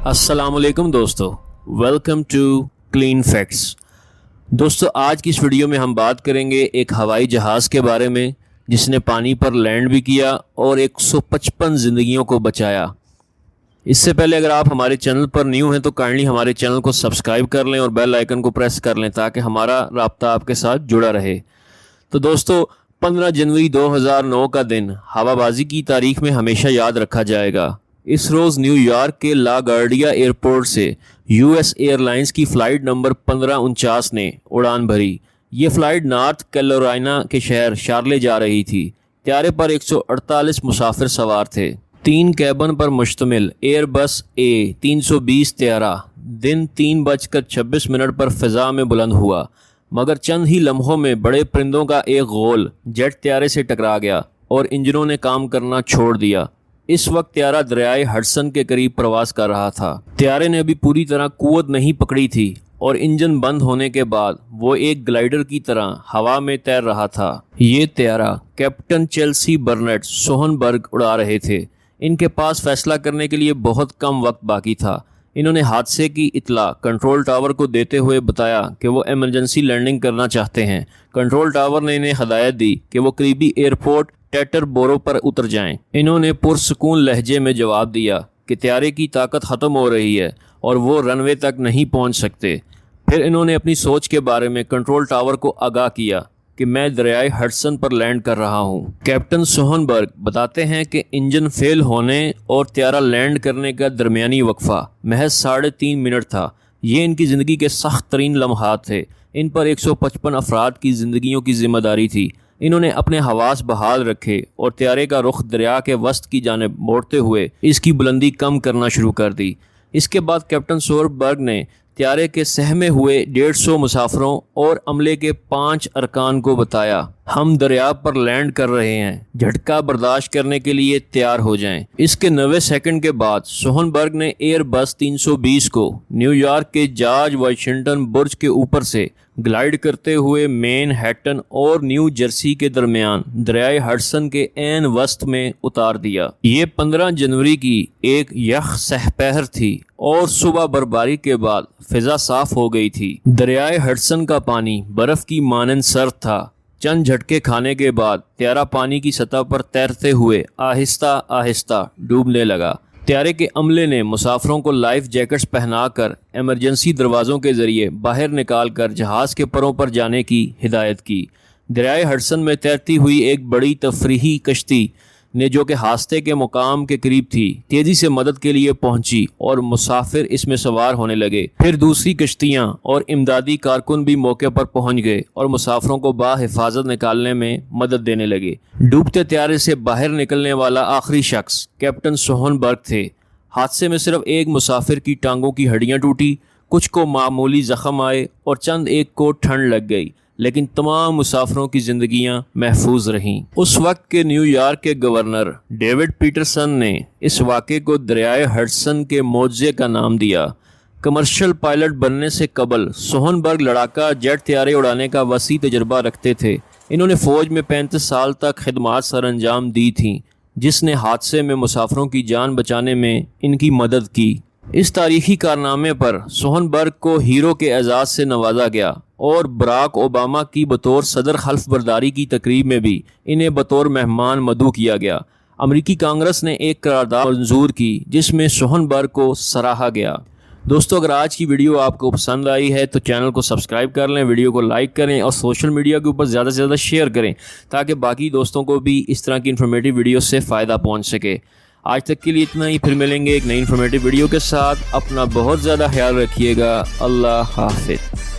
السلام علیکم دوستو، ویلکم ٹو کلین فیکٹس۔ دوستو آج کی اس ویڈیو میں ہم بات کریں گے ایک ہوائی جہاز کے بارے میں جس نے پانی پر لینڈ بھی کیا اور 155 زندگیوں کو بچایا۔ اس سے پہلے اگر آپ ہمارے چینل پر نیو ہیں تو کائنڈلی ہمارے چینل کو سبسکرائب کر لیں اور بیل آئیکن کو پریس کر لیں تاکہ ہمارا رابطہ آپ کے ساتھ جڑا رہے۔ تو دوستو 15 جنوری 2009 کا دن ہوا بازی کی تاریخ میں ہمیشہ یاد رکھا جائے گا۔ اس روز نیو یارک کے لا گارڈیا ایئرپورٹ سے یو ایس ایئر لائنز کی فلائٹ نمبر 1549 نے اڑان بھری۔ یہ فلائٹ نارتھ کیرولینا کے شہر شارلے جا رہی تھی۔ طیارے پر 148 مسافر سوار تھے۔ 3 کیبن پر مشتمل ایئر بس A320 طیارہ دن 3:26 پر فضا میں بلند ہوا، مگر چند ہی لمحوں میں بڑے پرندوں کا ایک غول جیٹ طیارے سے ٹکرا گیا اور انجنوں نے کام کرنا چھوڑ دیا۔ اس وقت طیارہ دریائے ہڈسن کے قریب پرواز کر رہا تھا۔ طیارے نے ابھی پوری طرح قوت نہیں پکڑی تھی اور انجن بند ہونے کے بعد وہ ایک گلائڈر کی طرح ہوا میں تیر رہا تھا۔ یہ طیارہ کیپٹن چیلسی برنٹ سوہنبرگ اڑا رہے تھے۔ ان کے پاس فیصلہ کرنے کے لیے بہت کم وقت باقی تھا۔ انہوں نے حادثے کی اطلاع کنٹرول ٹاور کو دیتے ہوئے بتایا کہ وہ ایمرجنسی لینڈنگ کرنا چاہتے ہیں۔ کنٹرول ٹاور نے انہیں ہدایت دی کہ وہ قریبی ایئرپورٹ ٹیٹر بورو پر اتر جائیں۔ انہوں نے پرسکون لہجے میں جواب دیا کہ طیارے کی طاقت ختم ہو رہی ہے اور وہ رن وے تک نہیں پہنچ سکتے۔ پھر انہوں نے اپنی سوچ کے بارے میں کنٹرول ٹاور کو آگاہ کیا کہ میں دریائے ہڈسن پر لینڈ کر رہا ہوں۔ کیپٹن سوہنبرگ بتاتے ہیں کہ انجن فیل ہونے اور طیارہ لینڈ کرنے کا درمیانی وقفہ محض 3.5 منٹ تھا۔ یہ ان کی زندگی کے سخت ترین لمحات تھے۔ ان پر 155 افراد کی زندگیوں کی ذمہ داری تھی۔ انہوں نے اپنے حواس بحال رکھے اور طیارے کا رخ دریا کے وسط کی جانب موڑتے ہوئے اس کی بلندی کم کرنا شروع کر دی۔ اس کے بعد کیپٹن سوہنبرگ نے طیارے کے سہمے ہوئے 150 مسافروں اور عملے کے 5 ارکان کو بتایا، ہم دریا پر لینڈ کر رہے ہیں، جھٹکا برداشت کرنے کے لیے تیار ہو جائیں۔ اس کے 90 سیکنڈ کے بعد سوہنبرگ نے ایئر بس 320 کو نیو یارک کے جارج واشنگٹن برج کے اوپر سے گلائڈ کرتے ہوئے مین ہیٹن اور نیو جرسی کے درمیان دریائے ہڈسن کے عین وسط میں اتار دیا۔ یہ 15 جنوری کی ایک یخ سپہر تھی اور صبح برفباری کے بعد فضا صاف ہو گئی تھی۔ دریائے ہڈسن کا پانی برف کی مانند سرد تھا۔ چند جھٹکے کھانے کے بعد طیارہ پانی کی سطح پر تیرتے ہوئے آہستہ آہستہ ڈوبنے لگا۔ طیارے کے عملے نے مسافروں کو لائف جیکٹس پہنا کر ایمرجنسی دروازوں کے ذریعے باہر نکال کر جہاز کے پروں پر جانے کی ہدایت کی۔ دریائے ہڈسن میں تیرتی ہوئی ایک بڑی تفریحی کشتی نے جو کہ حادثے کے مقام کے قریب تھی تیزی سے مدد کے لیے پہنچی اور مسافر اس میں سوار ہونے لگے۔ پھر دوسری کشتیاں اور امدادی کارکن بھی موقع پر پہنچ گئے اور مسافروں کو بحفاظت نکالنے میں مدد دینے لگے۔ ڈوبتے طیارے سے باہر نکلنے والا آخری شخص کیپٹن سوہنبرگ تھے۔ حادثے میں صرف ایک مسافر کی ٹانگوں کی ہڈیاں ٹوٹی، کچھ کو معمولی زخم آئے اور چند ایک کو ٹھنڈ لگ گئی، لیکن تمام مسافروں کی زندگیاں محفوظ رہیں۔ اس وقت کے نیو یارک کے گورنر ڈیوڈ پیٹرسن نے اس واقعے کو دریائے ہڈسن کے معجزے کا نام دیا۔ کمرشل پائلٹ بننے سے قبل سوہنبرگ لڑاکا جیٹ طیارے اڑانے کا وسیع تجربہ رکھتے تھے۔ انہوں نے فوج میں 35 سال تک خدمات سر انجام دی تھیں، جس نے حادثے میں مسافروں کی جان بچانے میں ان کی مدد کی۔ اس تاریخی کارنامے پر سوہنبرگ کو ہیرو کے اعزاز سے نوازا گیا اور براک اوباما کی بطور صدر حلف برداری کی تقریب میں بھی انہیں بطور مہمان مدعو کیا گیا۔ امریکی کانگریس نے ایک قرارداد منظور کی جس میں سوہنبرگ کو سراہا گیا۔ دوستو اگر آج کی ویڈیو آپ کو پسند آئی ہے تو چینل کو سبسکرائب کر لیں، ویڈیو کو لائک کریں اور سوشل میڈیا کے اوپر زیادہ سے زیادہ شیئر کریں تاکہ باقی دوستوں کو بھی اس طرح کی انفارمیٹیو ویڈیو سے فائدہ پہنچ سکے۔ آج تک کے لیے اتنا ہی، پھر ملیں گے ایک نئی انفارمیٹیو ویڈیو کے ساتھ۔ اپنا بہت زیادہ خیال رکھیے گا۔ اللہ حافظ۔